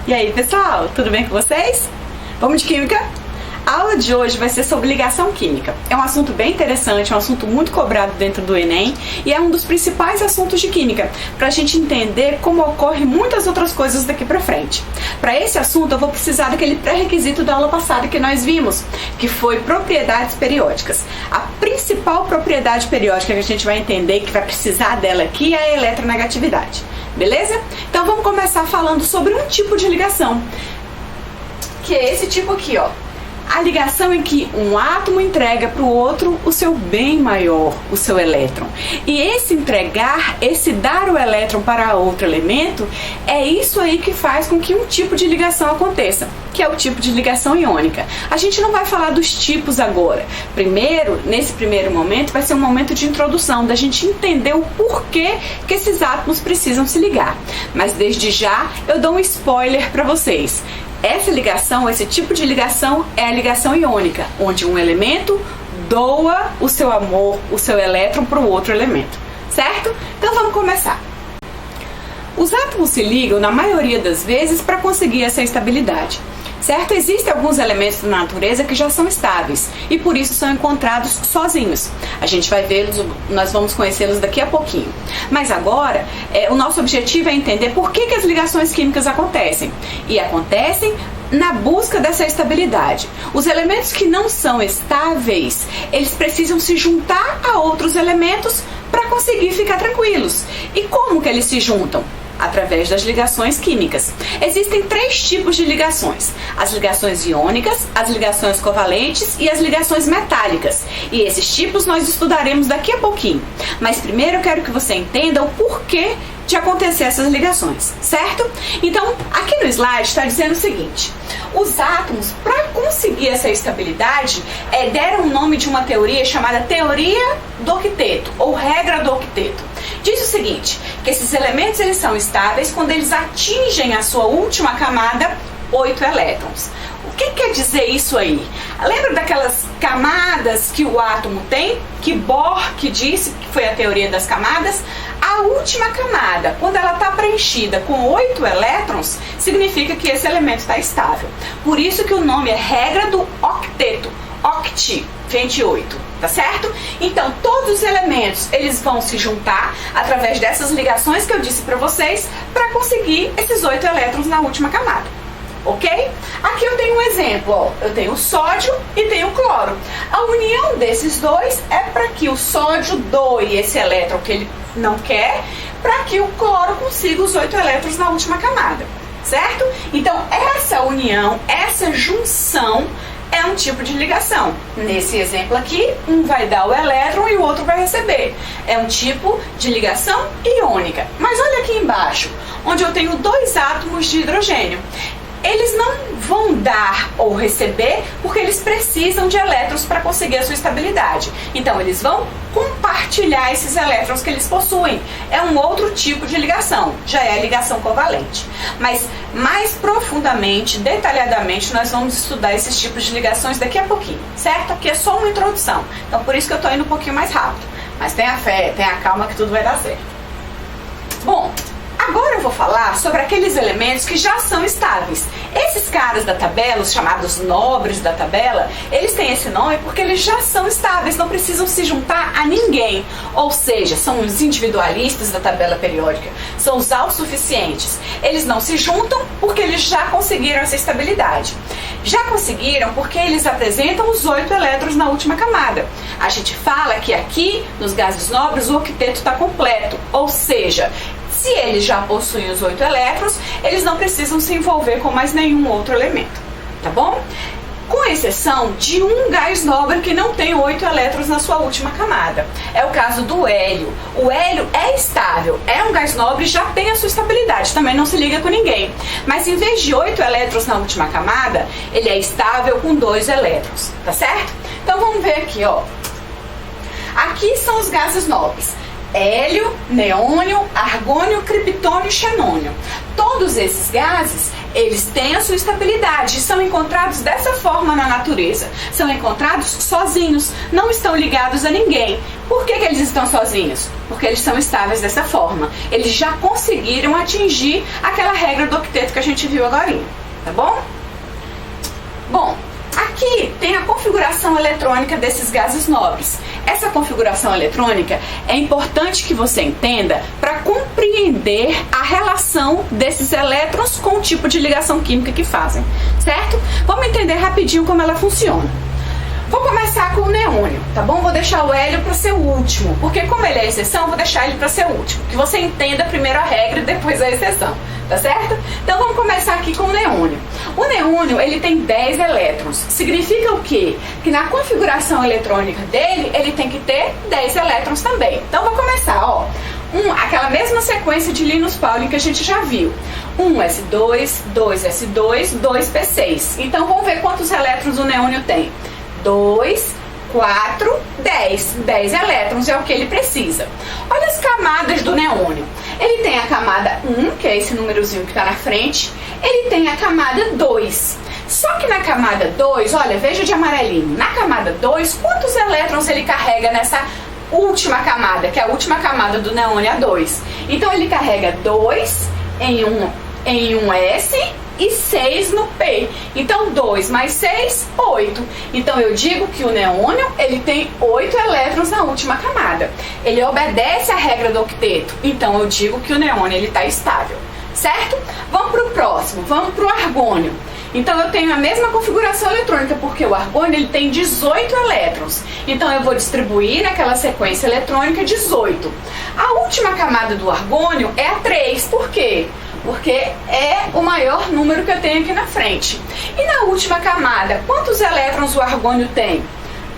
E aí, pessoal, tudo bem com vocês? Vamos de química? A aula de hoje vai ser sobre ligação química. É um assunto bem interessante, é um assunto muito cobrado dentro do Enem e é um dos principais assuntos de química, para a gente entender como ocorrem muitas outras coisas daqui para frente. Para esse assunto eu vou precisar daquele pré-requisito da aula passada que nós vimos, que foi propriedades periódicas. A principal propriedade periódica que a gente vai entender, que vai precisar dela aqui, é a eletronegatividade. Beleza? Então vamos começar falando sobre um tipo de ligação, que é esse tipo aqui, ó. A ligação em que um átomo entrega para o outro o seu bem maior, o seu elétron. E esse entregar, esse dar o elétron para outro elemento, é isso aí que faz com que um tipo de ligação aconteça, que é o tipo de ligação iônica. A gente não vai falar dos tipos agora. Primeiro, nesse primeiro momento, vai ser um momento de introdução, da gente entender o porquê que esses átomos precisam se ligar. Mas desde já, eu dou um spoiler para vocês. Essa ligação, esse tipo de ligação é a ligação iônica, onde um elemento doa o seu amor, o seu elétron para o outro elemento, certo? Então vamos começar. Os átomos se ligam, na maioria das vezes, para conseguir essa estabilidade, certo? Existem alguns elementos da natureza que já são estáveis e por isso são encontrados sozinhos. A gente vai vê-los, nós vamos conhecê-los daqui a pouquinho. Mas agora, o nosso objetivo é entender por que as ligações químicas acontecem. E acontecem na busca dessa estabilidade. Os elementos que não são estáveis, eles precisam se juntar a outros elementos para conseguir ficar tranquilos. E como que eles se juntam? Através das ligações químicas. Existem três tipos de ligações: as ligações iônicas, as ligações covalentes e as ligações metálicas. E esses tipos nós estudaremos daqui a pouquinho. Mas primeiro eu quero que você entenda o porquê de acontecer essas ligações, certo? Então, aqui no slide está dizendo o seguinte: os átomos, para conseguir essa estabilidade, deram o nome de uma teoria chamada teoria do octeto, ou regra do octeto. Diz o seguinte, que esses elementos eles são estáveis quando eles atingem a sua última camada, 8 elétrons. O que quer dizer isso aí? Lembra daquelas camadas que o átomo tem? Que Bohr que disse, que foi a teoria das camadas? A última camada, quando ela está preenchida com 8 elétrons, significa que esse elemento está estável. Por isso que o nome é regra do octeto. Oct, vem de 8, tá certo? Então, todos os elementos, eles vão se juntar através dessas ligações que eu disse para vocês, para conseguir esses 8 elétrons na última camada, ok? Aqui eu tenho um exemplo, ó. Eu tenho o sódio e tenho o cloro. A união desses dois é para que o sódio doe esse elétron que ele não quer, para que o cloro consiga os 8 elétrons na última camada, certo? Então, essa união, essa junção é um tipo de ligação. Nesse exemplo aqui, um vai dar o elétron e o outro vai receber. É um tipo de ligação iônica. Mas olha aqui embaixo, onde eu tenho 2 átomos de hidrogênio. Eles não vão dar ou receber porque eles precisam de elétrons para conseguir a sua estabilidade. Então, eles vão compartilhar esses elétrons que eles possuem. É um outro tipo de ligação, já é a ligação covalente. Mas mais profundamente, detalhadamente, nós vamos estudar esses tipos de ligações daqui a pouquinho, certo? Aqui é só uma introdução. Então, por isso que eu estou indo um pouquinho mais rápido. Mas tenha fé, tenha calma que tudo vai dar certo. Bom, agora eu vou falar sobre aqueles elementos que já são estáveis. Esses caras da tabela, os chamados nobres da tabela, eles têm esse nome porque eles já são estáveis, não precisam se juntar a ninguém. Ou seja, são os individualistas da tabela periódica, são os autossuficientes. Eles não se juntam porque eles já conseguiram essa estabilidade. Já conseguiram porque eles apresentam os 8 elétrons na última camada. A gente fala que aqui, nos gases nobres, o octeto está completo, ou seja, se eles já possuem os 8 elétrons, eles não precisam se envolver com mais nenhum outro elemento, tá bom? Com exceção de um gás nobre que não tem 8 elétrons na sua última camada. É o caso do hélio. O hélio é estável, é um gás nobre e já tem a sua estabilidade, também não se liga com ninguém. Mas em vez de 8 elétrons na última camada, ele é estável com 2 elétrons, tá certo? Então vamos ver aqui, ó. Aqui são os gases nobres. hélio, neônio, argônio, criptônio e xenônio. Todos esses gases, eles têm a sua estabilidade e são encontrados dessa forma na natureza. São encontrados sozinhos, não estão ligados a ninguém. Por que eles estão sozinhos? Porque eles são estáveis dessa forma. Eles já conseguiram atingir aquela regra do octeto que a gente viu agora, tá bom? Bom, aqui tem a configuração eletrônica desses gases nobres. Essa configuração eletrônica é importante que você entenda para compreender a relação desses elétrons com o tipo de ligação química que fazem, certo? Vamos entender rapidinho como ela funciona. Vou começar com o neônio, tá bom? Vou deixar o hélio para ser o último, porque como ele é a exceção, vou deixar ele para ser o último. Que você entenda primeiro a regra e depois a exceção, tá certo? Então vamos começar aqui com o neônio. O neônio, ele tem 10 elétrons. Significa o quê? Que na configuração eletrônica dele, ele tem que ter 10 elétrons também. Então vou começar, ó. Aquela mesma sequência de Linus Pauling que a gente já viu. 1s2, 2s2, 2p6. Então vamos ver quantos elétrons o neônio tem. 2, 4, 10. 10 elétrons é o que ele precisa. Olha as camadas do neônio. Ele tem a camada 1, que é esse númerozinho que está na frente. Ele tem a camada 2. Só que na camada 2, olha, veja de amarelinho. Na camada 2, quantos elétrons ele carrega nessa última camada, que é a última camada do neônio A2? Então ele carrega 2 em um S e 6 no P. Então 2 mais 6, 8. Então eu digo que o neônio, ele tem 8 elétrons na última camada. Ele obedece à regra do octeto. Então eu digo que o neônio, ele está estável, certo? Vamos para o próximo, vamos para o argônio. Então eu tenho a mesma configuração eletrônica, porque o argônio, ele tem 18 elétrons. Então eu vou distribuir naquela sequência eletrônica 18. A última camada do argônio é a 3. Por quê? Porque é o maior número que eu tenho aqui na frente. E na última camada, quantos elétrons o argônio tem?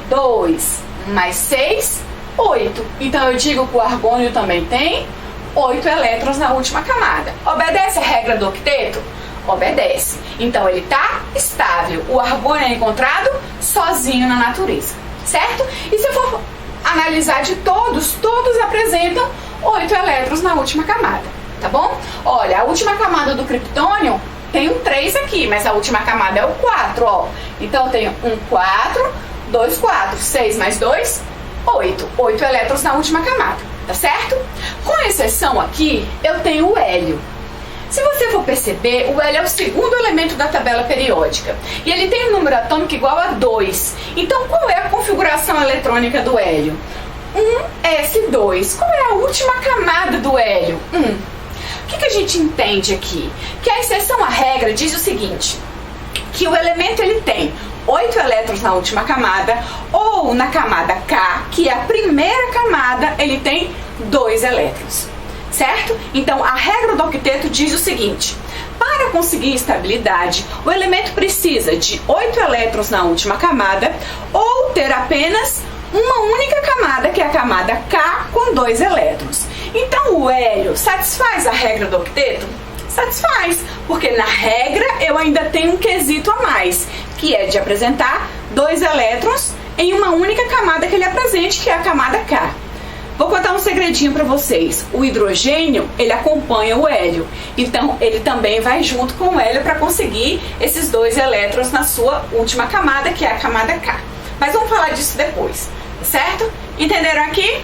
2 mais 6, 8. Então eu digo que o argônio também tem 8 elétrons na última camada. Obedece a regra do octeto? Obedece. Então ele está estável. O argônio é encontrado sozinho na natureza, certo? E se eu for analisar de todos apresentam 8 elétrons na última camada. Tá bom? Olha, a última camada do criptônio tem um 3 aqui, mas a última camada é o 4, ó. Então eu tenho 4, 2, 4, 6 mais 2, 8. 8 elétrons na última camada, tá certo? Com exceção aqui, eu tenho o hélio. Se você for perceber, o hélio é o segundo elemento da tabela periódica. E ele tem um número atômico igual a 2. Então qual é a configuração eletrônica do hélio? 1s2. Qual é a última camada do hélio? 1. O que a gente entende aqui? Que a exceção à regra diz o seguinte, que o elemento, ele tem 8 elétrons na última camada, ou na camada K, que é a primeira camada, ele tem 2 elétrons, certo? Então a regra do octeto diz o seguinte: para conseguir estabilidade, o elemento precisa de 8 elétrons na última camada, ou ter apenas uma única camada, que é a camada K, com 2 elétrons. Então o hélio satisfaz a regra do octeto? Satisfaz, porque na regra eu ainda tenho um quesito a mais, que é de apresentar 2 elétrons em uma única camada que ele apresente, que é a camada K. Vou contar um segredinho para vocês. O hidrogênio, ele acompanha o hélio, então ele também vai junto com o hélio para conseguir esses 2 elétrons na sua última camada, que é a camada K. Mas vamos falar disso depois, certo? Entenderam aqui?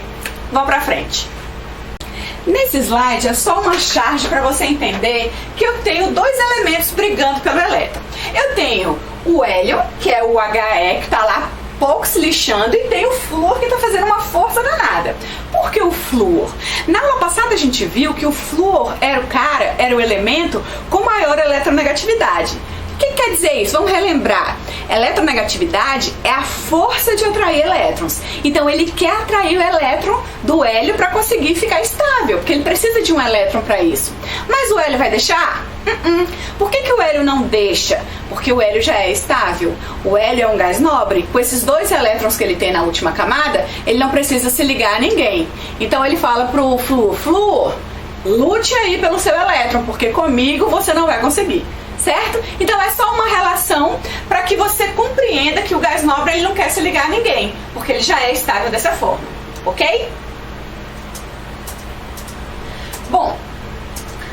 Vamos para frente. Nesse slide é só uma charge para você entender que eu tenho 2 elementos brigando pelo elétron. Eu tenho o hélio, que é o He, que está lá pouco se lixando, e tem o flúor, que está fazendo uma força danada. Por que o flúor? Na aula passada a gente viu que o flúor era o elemento com maior eletronegatividade. O que quer dizer isso? Vamos relembrar. Eletronegatividade é a força de atrair elétrons. Então ele quer atrair o elétron do hélio para conseguir ficar estável, porque ele precisa de um elétron para isso. Mas o hélio vai deixar? Por que o hélio não deixa? Porque o hélio já é estável. O hélio é um gás nobre. Com esses 2 elétrons que ele tem na última camada, ele não precisa se ligar a ninguém. Então ele fala pro flúor: flúor, lute aí pelo seu elétron, porque comigo você não vai conseguir. Certo? Então é só uma relação para que você compreenda que o gás nobre, ele não quer se ligar a ninguém, porque ele já é estável dessa forma, ok? Bom,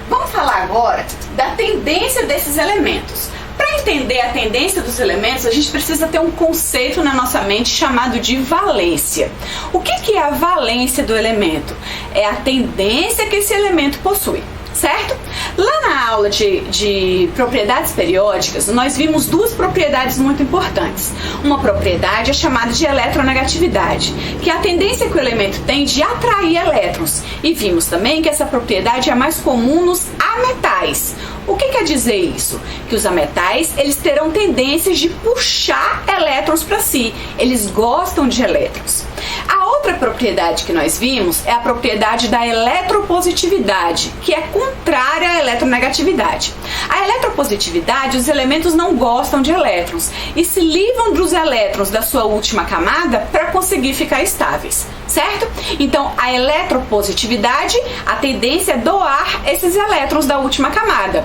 vamos falar agora da tendência desses elementos. Para entender a tendência dos elementos, a gente precisa ter um conceito na nossa mente chamado de valência. O que é a valência do elemento? É a tendência que esse elemento possui, certo? Lá na aula de propriedades periódicas, nós vimos duas propriedades muito importantes. Uma propriedade é chamada de eletronegatividade, que é a tendência que o elemento tem de atrair elétrons. E vimos também que essa propriedade é mais comum nos ametais. O que quer dizer isso? Que os ametais, eles terão tendências de puxar elétrons para si. Eles gostam de elétrons. A outra propriedade que nós vimos é a propriedade da eletropositividade, que é contrária à eletronegatividade. A eletropositividade, os elementos não gostam de elétrons e se livram dos elétrons da sua última camada para conseguir ficar estáveis, certo? Então, a eletropositividade, a tendência é doar esses elétrons da última camada.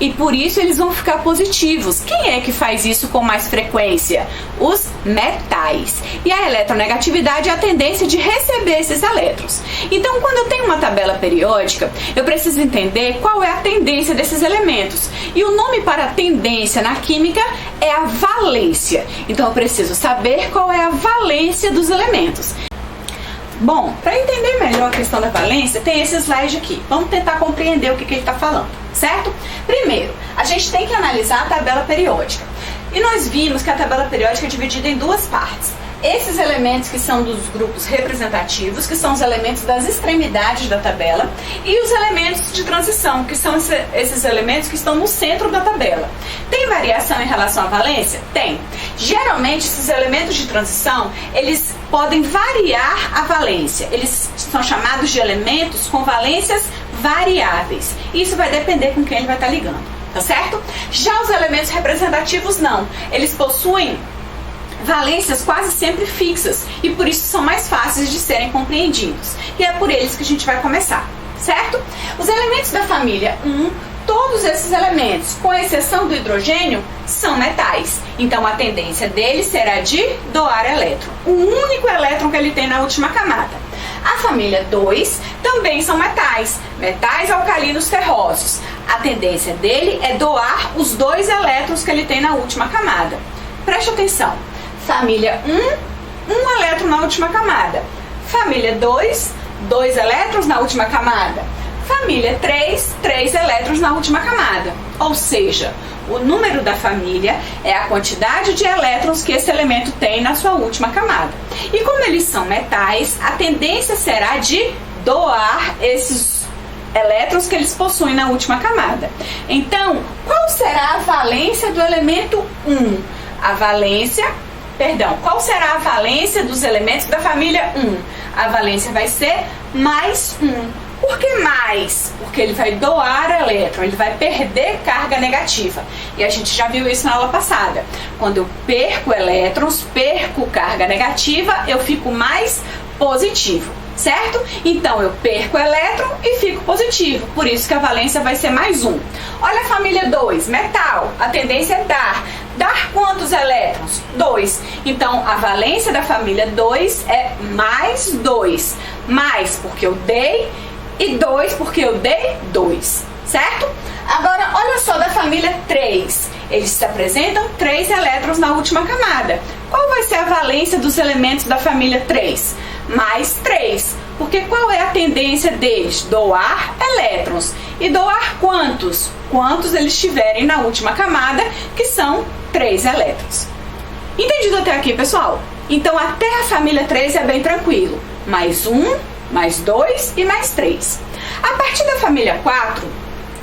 E por isso eles vão ficar positivos. Quem é que faz isso com mais frequência? Os metais. E a eletronegatividade é a tendência de receber esses elétrons. Então, quando eu tenho uma tabela periódica, eu preciso entender qual é a tendência desses elementos. E o nome para a tendência na química é a valência. Então, eu preciso saber qual é a valência dos elementos. Bom, para entender melhor a questão da valência, tem esse slide aqui. Vamos tentar compreender o que ele está falando, certo? Primeiro, a gente tem que analisar a tabela periódica. E nós vimos que a tabela periódica é dividida em duas partes. Esses elementos que são dos grupos representativos, que são os elementos das extremidades da tabela, e os elementos de transição, que são esses elementos que estão no centro da tabela. Tem variação em relação à valência? Tem. Geralmente, esses elementos de transição, eles podem variar a valência. Eles são chamados de elementos com valências variáveis. Isso vai depender com quem ele vai estar ligando, tá certo? Já os elementos representativos, não. Eles possuem valências quase sempre fixas e por isso são mais fáceis de serem compreendidos. E é por eles que a gente vai começar, certo? Os elementos da família 1, todos esses elementos, com exceção do hidrogênio, são metais. Então a tendência deles será de doar elétron. O único elétron que ele tem na última camada. A família 2 também são metais, metais alcalinos ferrosos. A tendência dele é doar os 2 elétrons que ele tem na última camada. Preste atenção. Família 1, 1 elétron na última camada. Família 2, 2 elétrons na última camada. Família 3, 3 elétrons na última camada. Ou seja, o número da família é a quantidade de elétrons que esse elemento tem na sua última camada. E como eles são metais, a tendência será de doar esses elétrons que eles possuem na última camada. Então, qual será a valência do elemento 1? Qual será a valência dos elementos da família 1? A valência vai ser mais 1. Por que mais? Porque ele vai doar elétron, ele vai perder carga negativa. E a gente já viu isso na aula passada. Quando eu perco elétrons, perco carga negativa, eu fico mais positivo, certo? Então eu perco elétron e fico positivo. Por isso que a valência vai ser mais 1. Olha a família 2, metal. A tendência é dar. Dar quantos elétrons? 2. Então, a valência da família 2 é mais 2. Mais porque eu dei e 2 porque eu dei 2. Certo? Agora, olha só da família 3. Eles se apresentam 3 elétrons na última camada. Qual vai ser a valência dos elementos da família 3? Mais 3. Porque qual é a tendência deles? Doar elétrons. E doar quantos? Quantos eles tiverem na última camada, que são 3 elétrons. Entendido até aqui, pessoal? Então, até a família 3 é bem tranquilo. Mais 1, mais 2 e mais 3. A partir da família 4,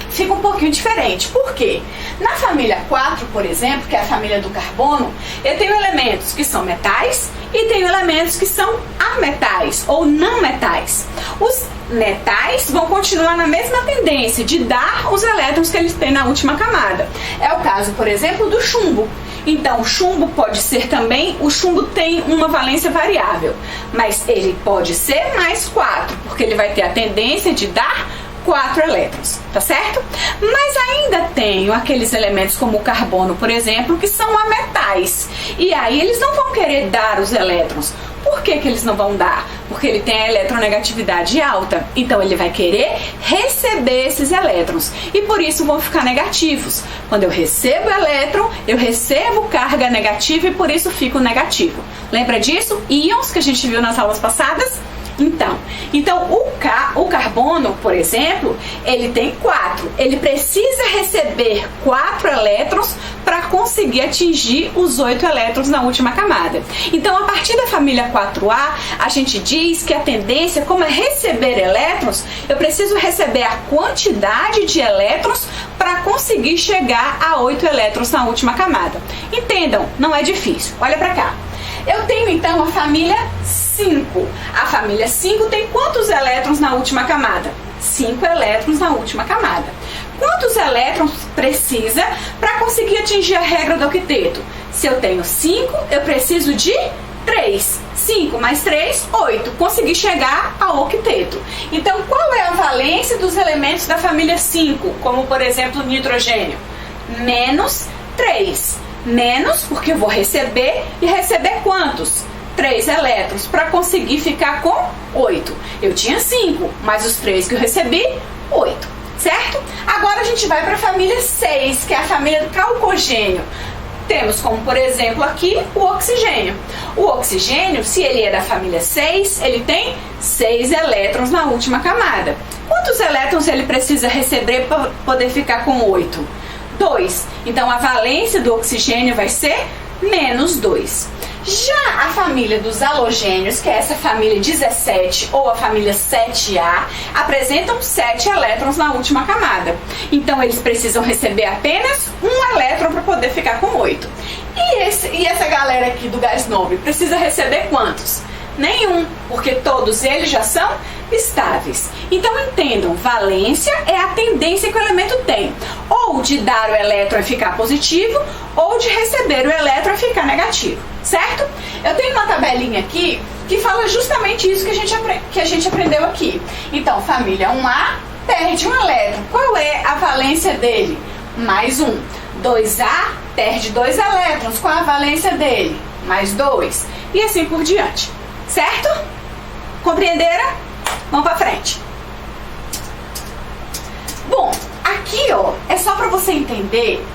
fica um pouquinho diferente. Por quê? Na família 4, por exemplo, que é a família do carbono, eu tenho elementos que são metais e tenho elementos que são ametais ou não metais. Os metais vão continuar na mesma tendência de dar os elétrons que eles têm na última camada. É o caso, por exemplo, do chumbo. Então, o chumbo pode ser também, o chumbo tem uma valência variável, mas ele pode ser mais 4, porque ele vai ter a tendência de dar 4 elétrons, tá certo? Mas ainda tenho aqueles elementos como o carbono, por exemplo, que são ametais. E aí eles não vão querer dar os elétrons. Por que eles não vão dar? Porque ele tem a eletronegatividade alta, então ele vai querer receber esses elétrons e por isso vão ficar negativos. Quando eu recebo elétron, eu recebo carga negativa e por isso fico negativo. Lembra disso? Íons que a gente viu nas aulas passadas? Então o carbono, por exemplo, ele tem 4. Ele precisa receber 4 elétrons para conseguir atingir os 8 elétrons na última camada. Então, a partir da família 4A, a gente diz que a tendência, como é receber elétrons, eu preciso receber a quantidade de elétrons para conseguir chegar a 8 elétrons na última camada. Entendam, não é difícil. Olha para cá. Eu tenho então a família 5. A família 5 tem quantos elétrons na última camada? 5 elétrons na última camada. Quantos elétrons precisa para conseguir atingir a regra do octeto? Se eu tenho 5, eu preciso de 3. 5 mais 3, 8. Consegui chegar ao octeto. Então, qual é a valência dos elementos da família 5? Como, por exemplo, o nitrogênio? Menos 3. Menos, porque eu vou receber, e receber quantos? 3 elétrons, para conseguir ficar com 8. Eu tinha 5, mas os 3 que eu recebi, 8, certo? Agora a gente vai para a família 6, que é a família do calcogênio. Temos como, por exemplo, aqui o oxigênio. O oxigênio, se ele é da família 6, ele tem 6 elétrons na última camada. Quantos elétrons ele precisa receber para poder ficar com 8? 2. Então a valência do oxigênio vai ser menos 2. Já a família dos halogênios, que é essa família 17 ou a família 7A, apresentam 7 elétrons na última camada. Então eles precisam receber apenas um elétron para poder ficar com 8. E essa galera aqui do gás nobre precisa receber quantos? Nenhum, porque todos eles já são estáveis. Então entendam, valência é a tendência que o elemento tem, ou de dar o elétron e ficar positivo, ou de receber o elétron e ficar negativo, certo? Eu tenho uma tabelinha aqui que fala justamente isso que a gente aprendeu aqui. Então, família 1A perde um elétron. Qual é a valência dele? Mais 1. 2A perde 2 elétrons. Qual a valência dele? Mais 2. E assim por diante. Certo? Compreenderam? Vamos pra frente. Bom, aqui ó, é só para você entender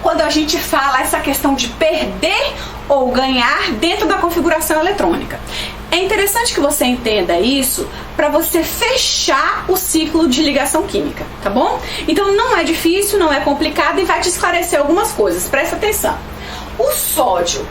quando a gente fala essa questão de perder ou ganhar dentro da configuração eletrônica. É interessante que você entenda isso para você fechar o ciclo de ligação química, tá bom? Então não é difícil, não é complicado e vai te esclarecer algumas coisas, presta atenção. O sódio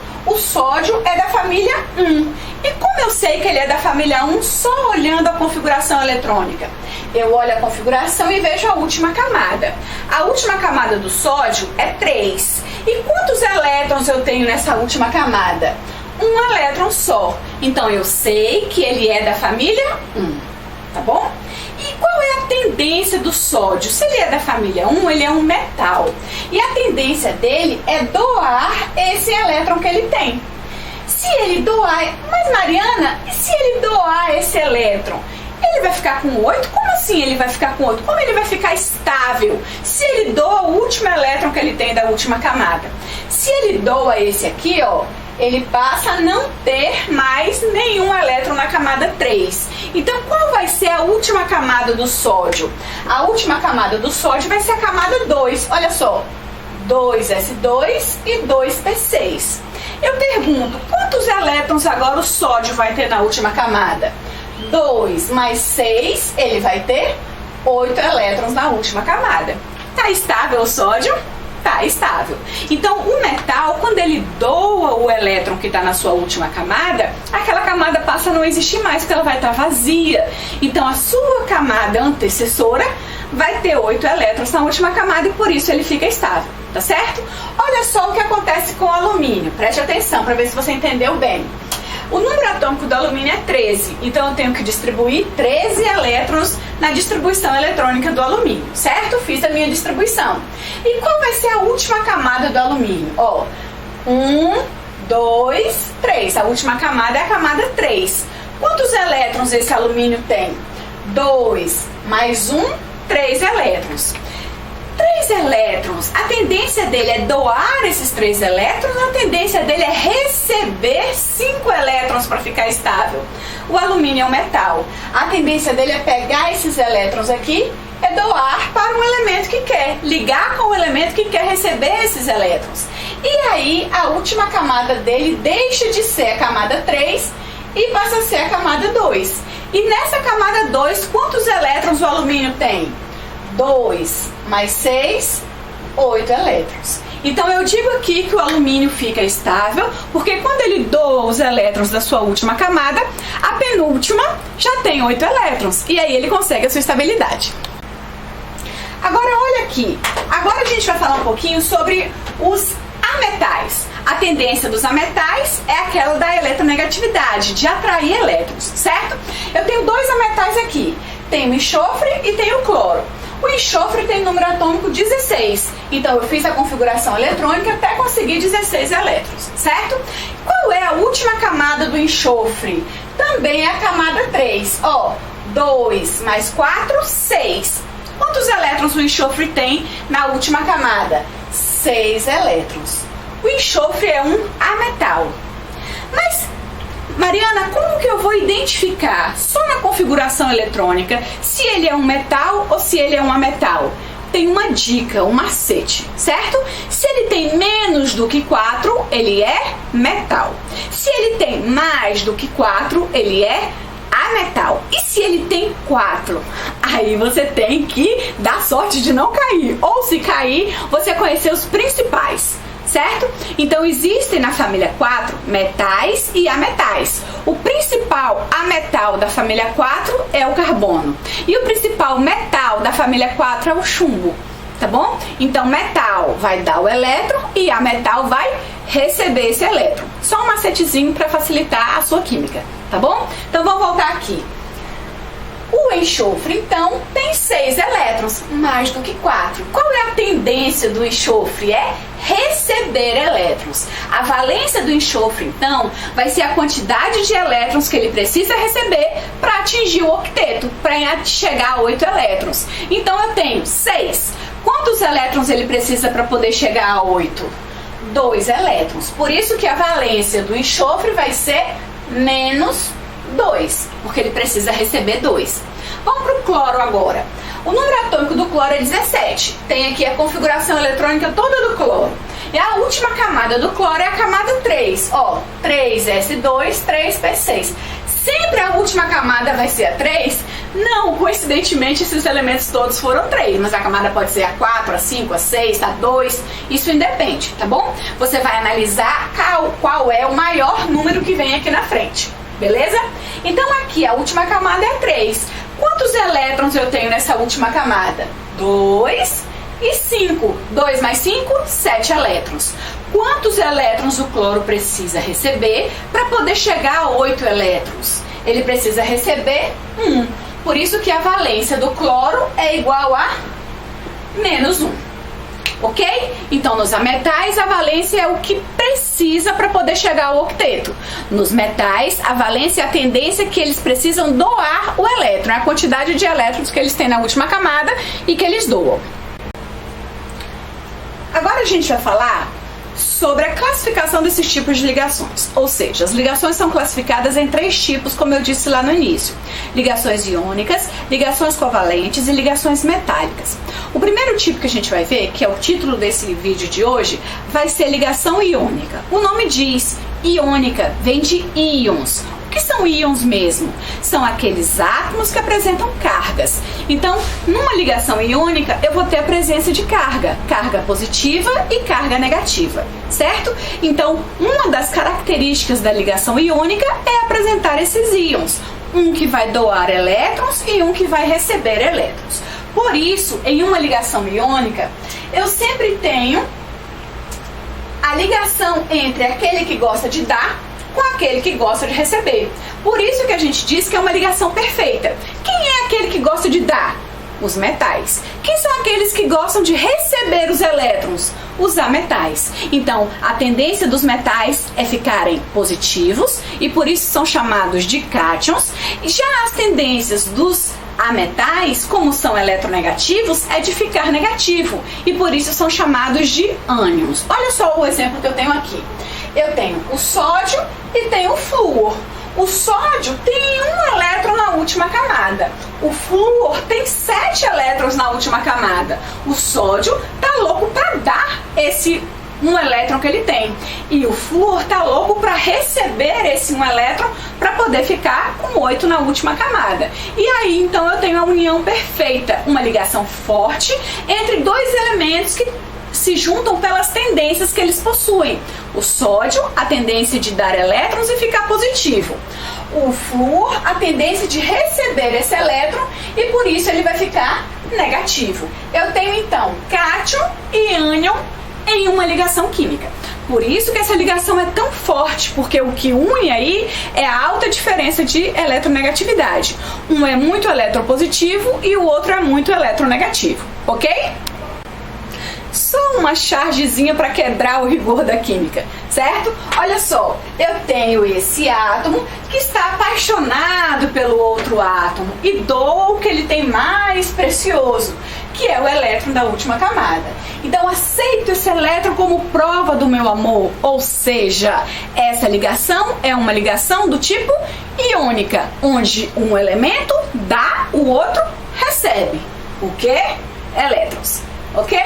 é da família 1. E como eu sei que ele é da família 1 só olhando a configuração eletrônica? Eu olho a configuração e vejo a última camada. A última camada do sódio é 3. E quantos elétrons eu tenho nessa última camada? Um elétron só. Então eu sei que ele é da família 1, tá bom? E qual é a tendência do sódio? Se ele é da família 1, ele é um metal. E a tendência dele é doar esse elétron que ele tem. Se ele doar... Mas Mariana, e se ele doar esse elétron? Ele vai ficar com 8? Como assim ele vai ficar com 8? Como ele vai ficar estável se ele doa o último elétron que ele tem da última camada? Se ele doa esse aqui, ó, ele passa a não ter mais nenhum elétron na camada 3. Então, qual vai ser a última camada do sódio? A última camada do sódio vai ser a camada 2. Olha só, 2s2 e 2p6. Eu pergunto, quantos elétrons agora o sódio vai ter na última camada? 2 mais 6, ele vai ter 8 elétrons na última camada. Tá estável o sódio? Tá estável. Então, o metal, quando ele doa o elétron que está na sua última camada, aquela camada passa a não existir mais, porque ela vai estar vazia. Então, a sua camada antecessora vai ter 8 elétrons na última camada e por isso ele fica estável, tá certo? Olha só o que acontece com o alumínio. Preste atenção para ver se você entendeu bem. O número atômico do alumínio é 13, então eu tenho que distribuir 13 elétrons na distribuição eletrônica do alumínio, certo? Fiz a minha distribuição. E qual vai ser a última camada do alumínio? Ó, 1, 2, 3. A última camada é a camada 3. Quantos elétrons esse alumínio tem? 2 mais 1, 3 elétrons. 3 elétrons, a tendência dele é doar esses 3 elétrons, a tendência dele é receber 5 elétrons para ficar estável. O alumínio é um metal, a tendência dele é pegar esses elétrons aqui, é doar para um elemento que quer, ligar com o elemento que quer receber esses elétrons. E aí a última camada dele deixa de ser a camada 3 e passa a ser a camada 2. E nessa camada 2, quantos elétrons o alumínio tem? 2 mais 6, 8 elétrons. Então eu digo aqui que o alumínio fica estável, porque quando ele doa os elétrons da sua última camada, a penúltima já tem 8 elétrons, e aí ele consegue a sua estabilidade. Agora olha aqui, agora a gente vai falar um pouquinho sobre os ametais. A tendência dos ametais é aquela da eletronegatividade, de atrair elétrons, certo? Eu tenho 2 ametais aqui, tem o enxofre e tem o cloro. O enxofre tem número atômico 16, então eu fiz a configuração eletrônica até conseguir 16 elétrons, certo? Qual é a última camada do enxofre? Também é a camada 3, ó, 2 mais 4, 6. Quantos elétrons o enxofre tem na última camada? 6 elétrons. O enxofre é um ametal. Mas, Mariana, como que eu vou identificar, só na configuração eletrônica, se ele é um metal ou se ele é um ametal? Tem uma dica, um macete, certo? Se ele tem menos do que 4, ele é metal. Se ele tem mais do que 4, ele é ametal. E se ele tem 4? Aí você tem que dar sorte de não cair. Ou se cair, você conhecer os principais, certo? Então existem na família 4 metais e ametais. O principal ametal da família 4 é o carbono. E o principal metal da família 4 é o chumbo, tá bom? Então metal vai dar o elétron e ametal vai receber esse elétron. Só um macetezinho para facilitar a sua química, tá bom? Então vamos voltar aqui. O enxofre, então, tem 6 elétrons, mais do que 4. Qual é a tendência do enxofre? É receber elétrons. A valência do enxofre, então, vai ser a quantidade de elétrons que ele precisa receber para atingir o octeto, para chegar a 8 elétrons. Então, eu tenho 6. Quantos elétrons ele precisa para poder chegar a 8? 2 elétrons. Por isso que a valência do enxofre vai ser menos 2, porque ele precisa receber 2. Vamos para o cloro agora. O número atômico do cloro é 17. Tem aqui a configuração eletrônica toda do cloro. E a última camada do cloro é a camada 3. Ó, 3s2, 3p6. Sempre a última camada vai ser a 3? Não, coincidentemente esses elementos todos foram 3, mas a camada pode ser a 4, a 5, a 6, a 2, isso independe, tá bom? Você vai analisar qual é o maior número que vem aqui na frente. Beleza? Então aqui a última camada é 3. Quantos elétrons eu tenho nessa última camada? 2 e 5. 2 mais 5, 7 elétrons. Quantos elétrons o cloro precisa receber para poder chegar a 8 elétrons? Ele precisa receber 1. Por isso que a valência do cloro é igual a menos 1. Ok? Então, nos ametais, a valência é o que precisa para poder chegar ao octeto. Nos metais, a valência é a tendência que eles precisam doar o elétron, a quantidade de elétrons que eles têm na última camada e que eles doam. Agora a gente vai falar sobre a classificação desses tipos de ligações. Ou seja, as ligações são classificadas em 3 tipos, como eu disse lá no início. Ligações iônicas, ligações covalentes e ligações metálicas. O primeiro tipo que a gente vai ver, que é o título desse vídeo de hoje, vai ser ligação iônica. O nome diz iônica, vem de íons. O que são íons mesmo? São aqueles átomos que apresentam cargas. Então, numa ligação iônica, eu vou ter a presença de carga positiva e carga negativa, certo? Então, uma das características da ligação iônica é apresentar esses íons. Um que vai doar elétrons e um que vai receber elétrons. Por isso, em uma ligação iônica, eu sempre tenho a ligação entre aquele que gosta de dar com aquele que gosta de receber. Por isso que a gente diz que é uma ligação perfeita. Quem é aquele que gosta de dar? Os metais. Quem são aqueles que gostam de receber os elétrons? Os ametais. Então, a tendência dos metais é ficarem positivos e por isso são chamados de cátions. Já as tendências dos a metais, como são eletronegativos, é de ficar negativo e por isso são chamados de ânions. Olha só o exemplo que eu tenho aqui. Eu tenho o sódio e tenho o flúor. O sódio tem um elétron na última camada. O flúor tem 7 elétrons na última camada. O sódio tá louco para dar esse um elétron que ele tem. E o flúor tá louco para receber esse um elétron para poder ficar com 8 na última camada. E aí, então, eu tenho a união perfeita, uma ligação forte entre dois elementos que se juntam pelas tendências que eles possuem. O sódio, a tendência de dar elétrons e ficar positivo. O flúor, a tendência de receber esse elétron e por isso ele vai ficar negativo. Eu tenho então cátion e ânion em uma ligação química. Por isso que essa ligação é tão forte, porque o que une aí é a alta diferença de eletronegatividade. Um é muito eletropositivo e o outro é muito eletronegativo, ok? Só uma chargezinha para quebrar o rigor da química, certo? Olha só, eu tenho esse átomo que está apaixonado pelo outro átomo e dou o que ele tem mais precioso, que é o elétron da última camada. Então aceito esse elétron como prova do meu amor, ou seja, essa ligação é uma ligação do tipo iônica, onde um elemento dá, o outro recebe. O que? Elétrons, ok?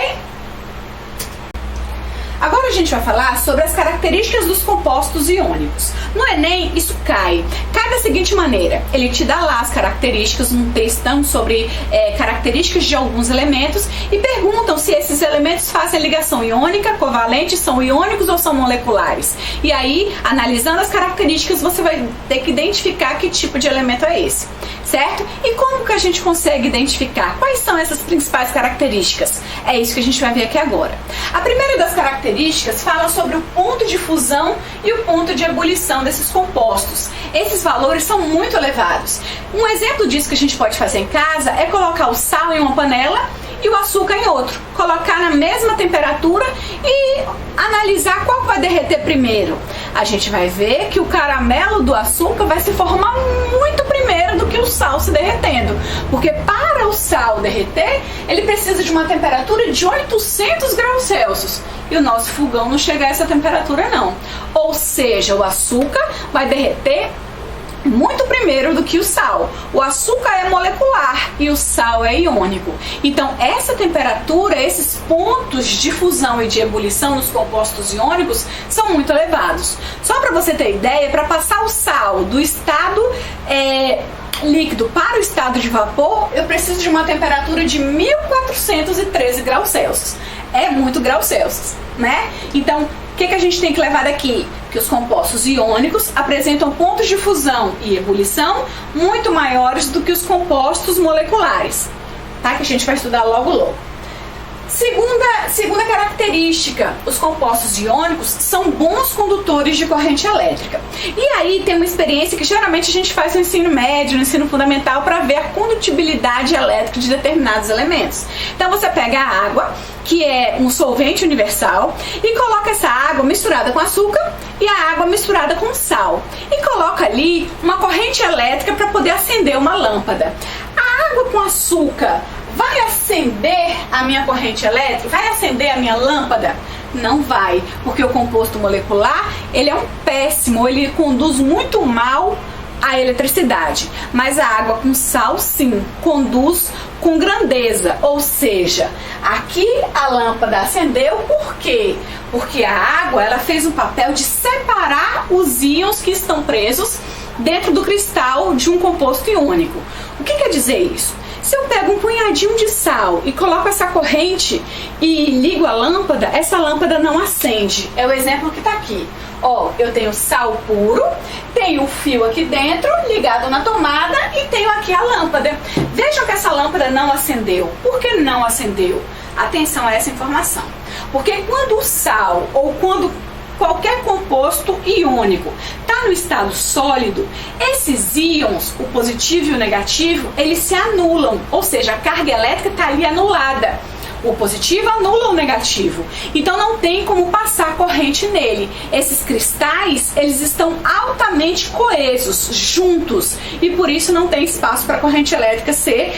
Agora a gente vai falar sobre as características dos compostos iônicos. No Enem, isso cai da seguinte maneira: ele te dá lá as características, um textão sobre características de alguns elementos e perguntam se esses elementos fazem ligação iônica, covalente, são iônicos ou são moleculares. E aí, analisando as características, você vai ter que identificar que tipo de elemento é esse, certo? E como que a gente consegue identificar? Quais são essas principais características? É isso que a gente vai ver aqui agora. A primeira das características fala sobre o ponto de fusão e o ponto de ebulição desses compostos. Esses valores são muito elevados. Um exemplo disso que a gente pode fazer em casa é colocar o sal em uma panela e o açúcar em outro, colocar na mesma temperatura e analisar qual vai derreter primeiro. A gente vai ver que o caramelo do açúcar vai se formar muito primeiro do que o sal se derretendo, porque para o sal derreter, ele precisa de uma temperatura de 800 graus Celsius e o nosso fogão não chega a essa temperatura não. Ou seja, o açúcar vai derreter muito primeiro do que o sal. O açúcar é molecular e o sal é iônico. Então, essa temperatura, esses pontos de fusão e de ebulição nos compostos iônicos são muito elevados. Só para você ter ideia, para passar o sal do estado líquido para o estado de vapor, eu preciso de uma temperatura de 1413 graus Celsius. É muito graus Celsius, né? Então, o que a gente tem que levar daqui? Que os compostos iônicos apresentam pontos de fusão e ebulição muito maiores do que os compostos moleculares, tá? Que a gente vai estudar logo logo. Segunda característica, os compostos iônicos são bons condutores de corrente elétrica. E aí tem uma experiência que geralmente a gente faz no ensino médio, no ensino fundamental, para ver a condutibilidade elétrica de determinados elementos. Então você pega a água, que é um solvente universal, e coloca essa água misturada com açúcar e a água misturada com sal. E coloca ali uma corrente elétrica para poder acender uma lâmpada. A água com açúcar vai acender a minha corrente elétrica? Vai acender a minha lâmpada? Não vai, porque o composto molecular, ele é um péssimo, ele conduz muito mal a eletricidade. Mas a água com sal, sim, conduz com grandeza. Ou seja, aqui a lâmpada acendeu, por quê? Porque a água, ela fez um papel de separar os íons que estão presos dentro do cristal de um composto iônico. O que quer dizer isso? Se eu pego um punhadinho de sal e coloco essa corrente e ligo a lâmpada, essa lâmpada não acende. É o exemplo que está aqui. Ó, eu tenho sal puro, tenho o fio aqui dentro, ligado na tomada, e tenho aqui a lâmpada. Vejam que essa lâmpada não acendeu. Por que não acendeu? Atenção a essa informação. Porque quando o sal ou quando qualquer composto iônico está no estado sólido, esses íons, o positivo e o negativo, eles se anulam, ou seja, a carga elétrica está ali anulada. O positivo anula o negativo. Então não tem como passar corrente nele. Esses cristais, eles estão altamente coesos, juntos, e por isso não tem espaço para a corrente elétrica ser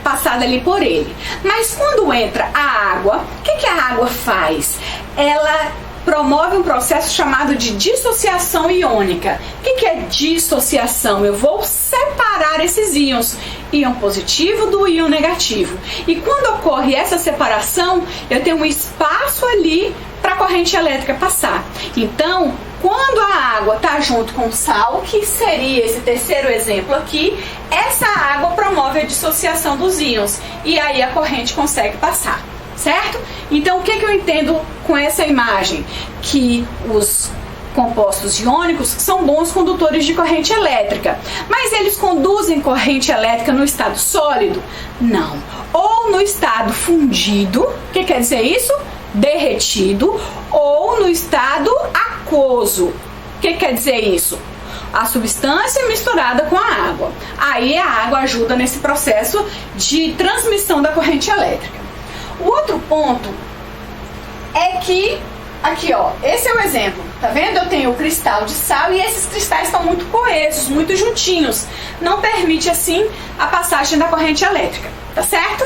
passada ali por ele. Mas quando entra a água, o que a água faz? Ela promove um processo chamado de dissociação iônica. O que é dissociação? Eu vou separar esses íons, íon positivo do íon negativo. E quando ocorre essa separação, eu tenho um espaço ali para a corrente elétrica passar. Então, quando a água está junto com o sal, que seria esse terceiro exemplo aqui, essa água promove a dissociação dos íons e aí a corrente consegue passar, certo? Então, o que eu entendo com essa imagem? Que os compostos iônicos são bons condutores de corrente elétrica, mas eles conduzem corrente elétrica no estado sólido? Não. Ou no estado fundido, o que quer dizer isso? Derretido, ou no estado aquoso. O que quer dizer isso? A substância misturada com a água. Aí a água ajuda nesse processo de transmissão da corrente elétrica. O outro ponto é que, aqui ó, esse é o exemplo, tá vendo? Eu tenho o cristal de sal e esses cristais estão muito coesos, muito juntinhos. Não permite assim a passagem da corrente elétrica, tá certo?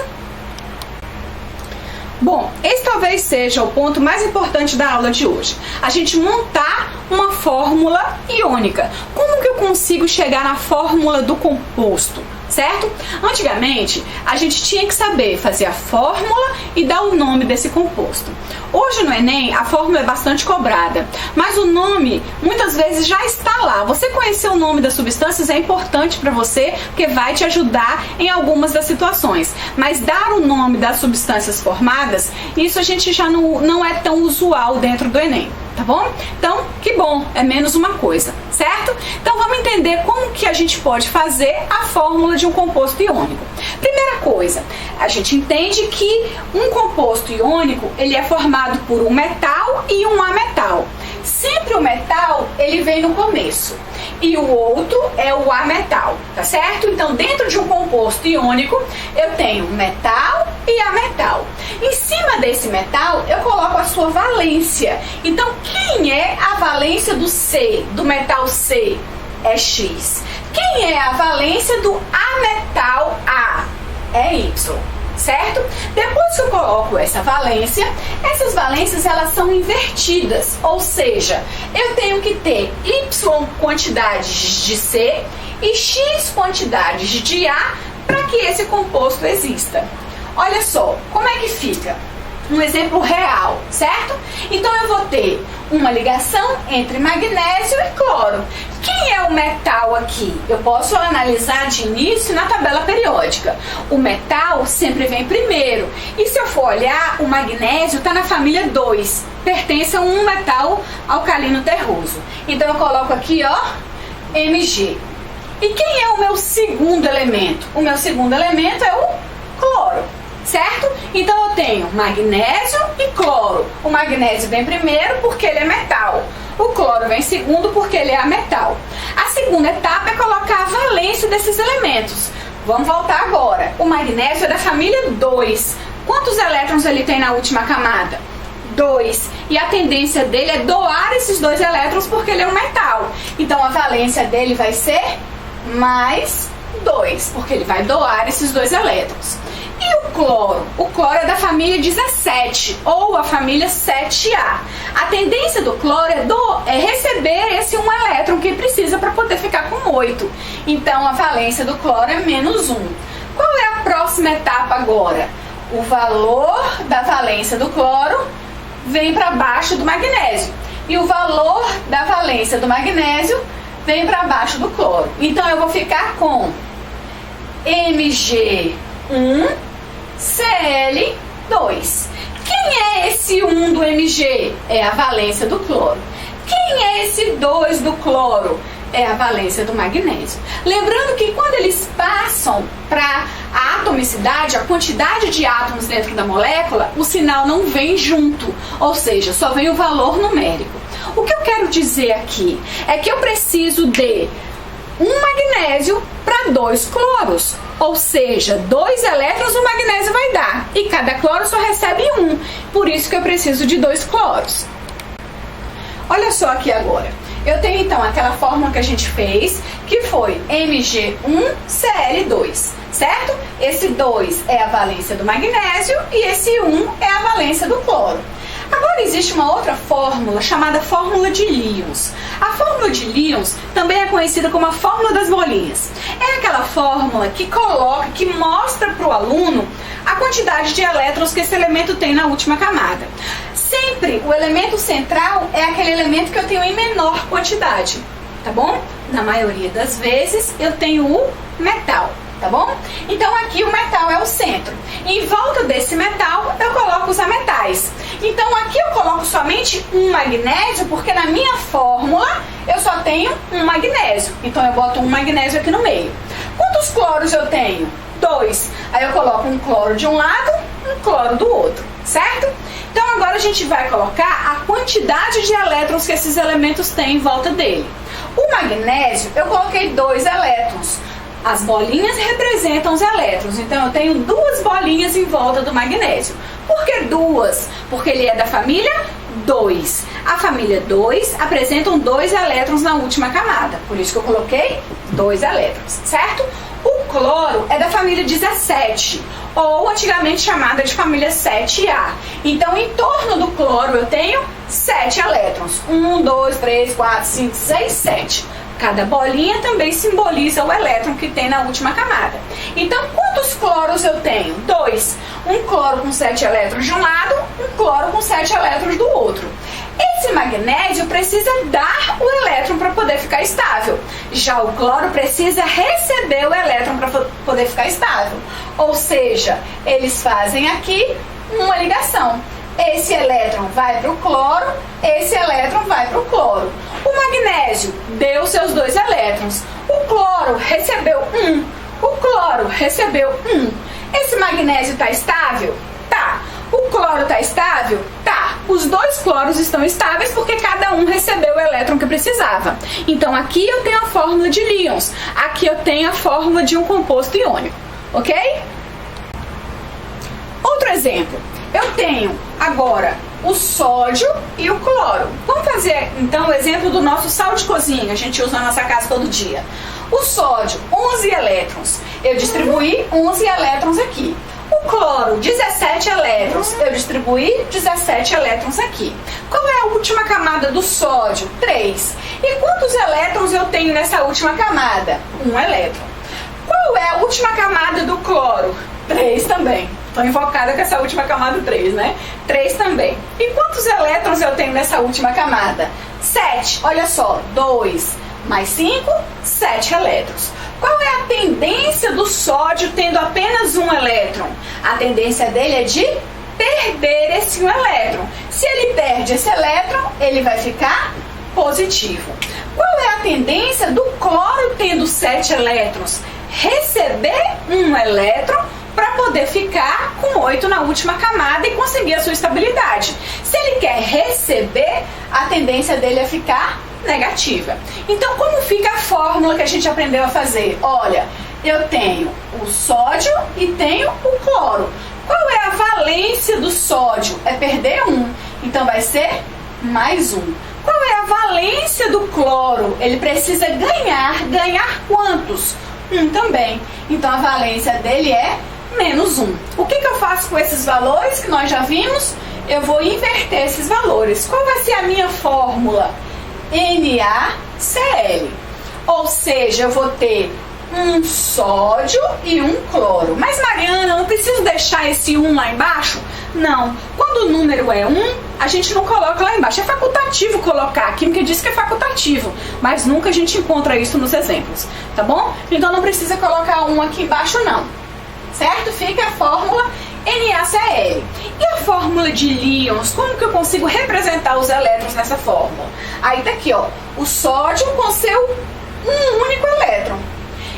Bom, esse talvez seja o ponto mais importante da aula de hoje. A gente montar uma fórmula iônica. Como que eu consigo chegar na fórmula do composto? Certo? Antigamente, a gente tinha que saber fazer a fórmula e dar o nome desse composto. Hoje no Enem, a fórmula é bastante cobrada, mas o nome muitas vezes já está lá. Você conhecer o nome das substâncias é importante para você, porque vai te ajudar em algumas das situações. Mas dar o nome das substâncias formadas, isso a gente já não é tão usual dentro do Enem. Tá bom? Então, que bom, é menos uma coisa, certo? Então vamos entender como que a gente pode fazer a fórmula de um composto iônico. Primeira coisa, a gente entende que um composto iônico, ele é formado por um metal e um ametal. Sempre o metal, ele vem no começo e o outro é o ametal, tá certo? Então, dentro de um composto iônico, eu tenho metal e ametal. Em cima desse metal, eu coloco a sua valência. Então, quem é a valência do C, do metal C? É X. Quem é a valência do ametal A? É Y. Certo? Depois que eu coloco essa valência, essas valências elas são invertidas, ou seja, eu tenho que ter Y quantidades de C e X quantidades de A para que esse composto exista. Olha só, como é que fica? Um exemplo real, certo? Então eu vou ter uma ligação entre magnésio e cloro. Quem é o metal aqui? Eu posso analisar de início na tabela periódica. O metal sempre vem primeiro. E se eu for olhar, o magnésio está na família 2. Pertence a um metal alcalino terroso. Então eu coloco aqui, ó, Mg. E quem é o meu segundo elemento? O meu segundo elemento é o cloro. Certo? Então eu tenho magnésio e cloro. O magnésio vem primeiro porque ele é metal. O cloro vem segundo porque ele é ametal. A segunda etapa é colocar a valência desses elementos. Vamos voltar agora. O magnésio é da família 2. Quantos elétrons ele tem na última camada? 2. E a tendência dele é doar esses 2 elétrons porque ele é um metal. Então a valência dele vai ser mais 2, porque ele vai doar esses 2 elétrons. E o cloro? O cloro é da família 17, ou a família 7A. A tendência do cloro é receber esse 1 elétron que precisa para poder ficar com 8. Então a valência do cloro é menos 1. Qual é a próxima etapa agora? O valor da valência do cloro vem para baixo do magnésio. E o valor da valência do magnésio vem para baixo do cloro. Então eu vou ficar com Mg1 Cl2. Quem é esse 1 do Mg? É a valência do cloro. Quem é esse 2 do cloro? É a valência do magnésio. Lembrando que quando eles passam para a atomicidade, a quantidade de átomos dentro da molécula, o sinal não vem junto, ou seja, só vem o valor numérico. O que eu quero dizer aqui é que eu preciso de um magnésio para 2 cloros. Ou seja, 2 elétrons o magnésio vai dar. E cada cloro só recebe 1. Por isso que eu preciso de 2 cloros. Olha só aqui agora. Eu tenho então aquela fórmula que a gente fez, que foi Mg1Cl2, certo? Esse 2 é a valência do magnésio e esse 1 é a valência do cloro. Agora existe uma outra fórmula chamada fórmula de Lyons. A fórmula de Lyons também é conhecida como a fórmula das bolinhas. É aquela fórmula que mostra para o aluno a quantidade de elétrons que esse elemento tem na última camada. Sempre o elemento central é aquele elemento que eu tenho em menor quantidade, tá bom? Na maioria das vezes eu tenho o metal, tá bom? Então aqui o metal é o centro. Em volta desse metal eu coloco os ametais. Então aqui eu coloco somente um magnésio, porque na minha fórmula eu só tenho um magnésio. Então eu boto um magnésio aqui no meio. Quantos cloros eu tenho? 2. Aí eu coloco um cloro de um lado, um cloro do outro, certo? Então agora a gente vai colocar a quantidade de elétrons que esses elementos têm em volta dele. O magnésio, eu coloquei 2 elétrons. As bolinhas representam os elétrons, então eu tenho 2 bolinhas em volta do magnésio. Por que 2? Porque ele é da família 2. A família 2 apresentam 2 elétrons na última camada, por isso que eu coloquei 2 elétrons, certo? O cloro é da família 17, ou antigamente chamada de família 7A. Então, em torno do cloro eu tenho 7 elétrons. 1, 2, 3, 4, 5, 6, 7. Cada bolinha também simboliza o elétron que tem na última camada. Então, quantos cloros eu tenho? 2. Um cloro com 7 elétrons de um lado, um cloro com 7 elétrons do outro. Esse magnésio precisa dar o elétron para poder ficar estável. Já o cloro precisa receber o elétron para poder ficar estável. Ou seja, eles fazem aqui uma ligação. Esse elétron vai para o cloro, esse elétron vai para o cloro. O magnésio deu seus 2 elétrons. O cloro recebeu 1. O cloro recebeu 1. Esse magnésio está estável? Tá. O cloro está estável? Tá. Os 2 cloros estão estáveis porque cada um recebeu o elétron que precisava. Então aqui eu tenho a fórmula de Lyons. Aqui eu tenho a fórmula de um composto iônico. Ok? Outro exemplo. Eu tenho agora o sódio e o cloro. Vamos fazer então o exemplo do nosso sal de cozinha, que a gente usa na nossa casa todo dia. O sódio, 11 elétrons. Eu distribuí 11 elétrons aqui. O cloro, 17 elétrons. Eu distribuí 17 elétrons aqui. Qual é a última camada do sódio? 3. E quantos elétrons eu tenho nessa última camada? 1 elétron. Qual é a última camada do cloro? 3 também. Estou invocada com essa última camada 3, né? 3 também. E quantos elétrons eu tenho nessa última camada? 7. Olha só, 2 mais 5, 7 elétrons. Qual é a tendência do sódio tendo apenas 1 elétron? A tendência dele é de perder esse 1 elétron. Se ele perde esse elétron, ele vai ficar positivo. Qual é a tendência do cloro tendo 7 elétrons? Receber 1 elétron para poder ficar com 8 na última camada e conseguir a sua estabilidade. Se ele quer receber, a tendência dele é ficar negativa. Então, como fica a fórmula que a gente aprendeu a fazer? Olha, eu tenho o sódio e tenho o cloro. Qual é a valência do sódio? É perder 1. Então, vai ser mais 1. Qual é a valência do cloro? Ele precisa ganhar. Ganhar quantos? 1 também. Então, a valência dele é menos 1. O que eu faço com esses valores que nós já vimos? Eu vou inverter esses valores. Qual vai ser a minha fórmula? NaCl. Ou seja, eu vou ter um sódio e um cloro. Mas, Mariana, eu não preciso deixar esse 1 lá embaixo? Não. Quando o número é 1, a gente não coloca lá embaixo. É facultativo colocar. A química diz que é facultativo, mas nunca a gente encontra isso nos exemplos, tá bom? Então não precisa colocar 1 aqui embaixo, não. Certo? Fica a fórmula NaCl. E a fórmula de Lyons, como que eu consigo representar os elétrons nessa fórmula? Aí tá aqui, ó, o sódio com seu um único elétron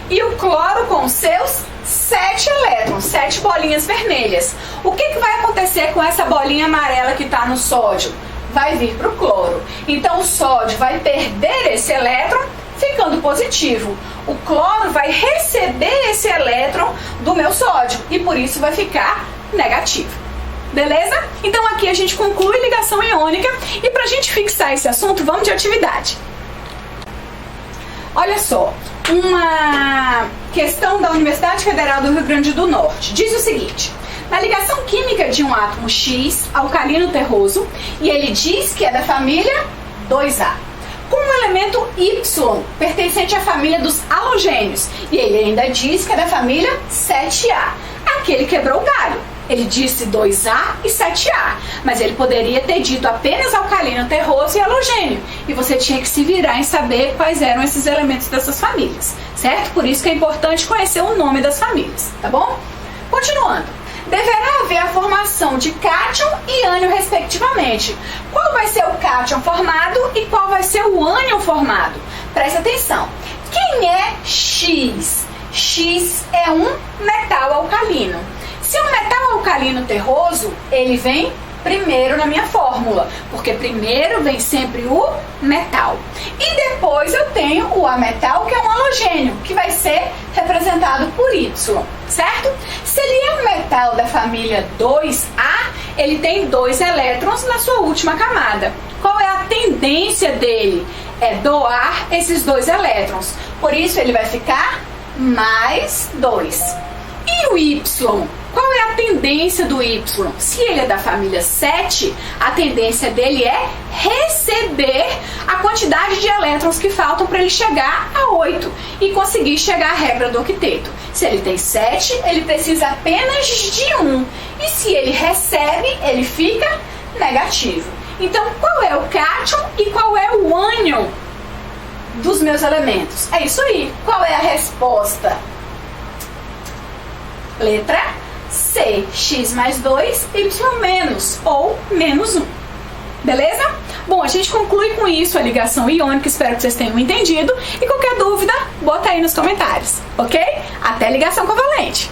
e o cloro com seus 7 elétrons, 7 bolinhas vermelhas. O que vai acontecer com essa bolinha amarela que está no sódio? Vai vir para o cloro. Então o sódio vai perder esse elétron, ficando positivo. O cloro vai receber esse elétron do meu sódio e por isso vai ficar negativo. Beleza? Então aqui a gente conclui ligação iônica e pra gente fixar esse assunto, vamos de atividade. Olha só, uma questão da Universidade Federal do Rio Grande do Norte diz o seguinte: na ligação química de um átomo X alcalino terroso, e ele diz que é da família 2A, com um elemento Y pertencente à família dos halogênios, e ele ainda diz que é da família 7A. Aqui ele quebrou o galho. Ele disse 2A e 7A, mas ele poderia ter dito apenas alcalino terroso e halogênio, e você tinha que se virar em saber quais eram esses elementos dessas famílias, certo? Por isso que é importante conhecer o nome das famílias, tá bom? Continuando. Deverá haver a formação de cátion e ânion respectivamente. Qual vai ser o cátion formado e qual vai ser o ânion formado? Presta atenção. Quem é X? X é um metal alcalino. Se um metal alcalino terroso, ele vem primeiro na minha fórmula, porque primeiro vem sempre o metal. E depois eu tenho o ametal, que é um halogênio, que vai ser representado por Y, certo? Se ele é um metal da família 2A, ele tem 2 elétrons na sua última camada. Qual é a tendência dele? É doar esses 2 elétrons. Por isso ele vai ficar mais 2. E o Y? Qual é a tendência do Y? Se ele é da família 7, a tendência dele é receber a quantidade de elétrons que faltam para ele chegar a 8 e conseguir chegar à regra do octeto. Se ele tem 7, ele precisa apenas de 1. E se ele recebe, ele fica negativo. Então, qual é o cátion e qual é o ânion dos meus elementos? É isso aí. Qual é a resposta? Letra C, X mais 2, Y menos, ou menos 1. Beleza? Bom, a gente conclui com isso a ligação iônica, espero que vocês tenham entendido. E qualquer dúvida, bota aí nos comentários, ok? Até ligação covalente!